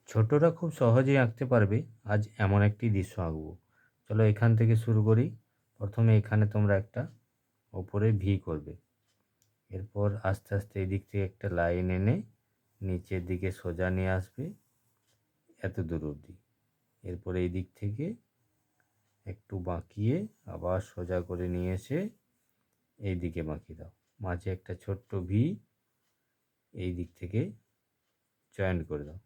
ছোটরা খুব সহজেই আঁকতে পারবে। আজ এমন একটি দৃশ্য আঁকবো। চলো এখান থেকে শুরু করি। প্রথমে এখানে তোমরা একটা ওপরে ভি করবে। এরপর আস্তে আস্তে এই দিক থেকে একটা লাইন এনে নিচের দিকে সোজা নিয়ে আসবে এত দূর অবধি। এরপর এই দিক থেকে একটু বাঁকিয়ে আবার সোজা করে নিয়ে এসে এই দিকে বাঁকিয়ে দাও। মাঝে একটা ছোট্ট ভি এই দিক থেকে জয়েন্ট করে দাও।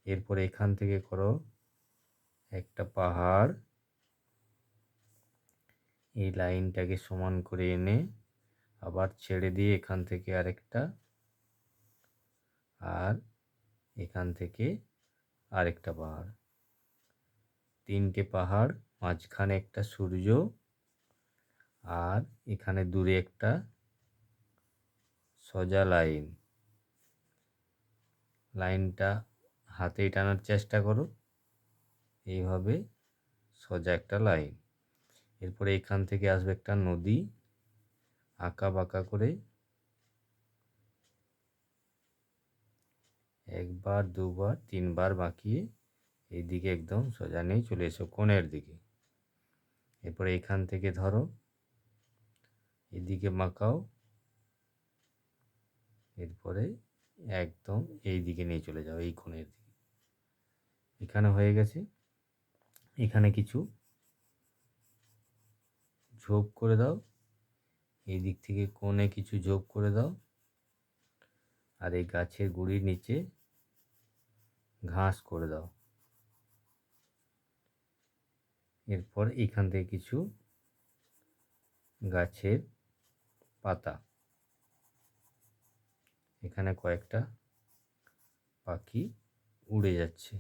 এরপর এখান থেকে করো একটা পাহাড়। এই লাইনটাকে সমান করে এনে আবার ছেড়ে দিয়ে এখান থেকে আরেকটা, আর এখান থেকে আরেকটা পাহাড়। তিনটে পাহাড়, মাঝখানে একটা সূর্য, আর এখানে দূরে একটা সোজা লাইন। লাইনটা হাতেই টানার চেষ্টা করো, এইভাবে সোজা একটা লাইন। এরপরে এখান থেকে আসবে একটা নদী, আঁকা বাঁকা করে একবার দুবার তিনবার বাঁকিয়ে এইদিকে একদম সোজা নিয়ে চলে এসো কোণের দিকে। এরপরে এখান থেকে ধরো, এদিকে বাঁকাও, এরপরে একদম এই দিকে নিয়ে চলে যাও, এই কোণের দিকে। এখানে হয়ে গেছে। এখানে কিছু ঝোপ করে দাও, এই দিক থেকে কোণে কিছু ঝোপ করে দাও, আর এই গাছের গুঁড়ির নিচে ঘাস করে দাও। এরপর এখান থেকে কিছু গাছের পাতা, এখানে কয়েকটা পাখি উড়ে যাচ্ছে।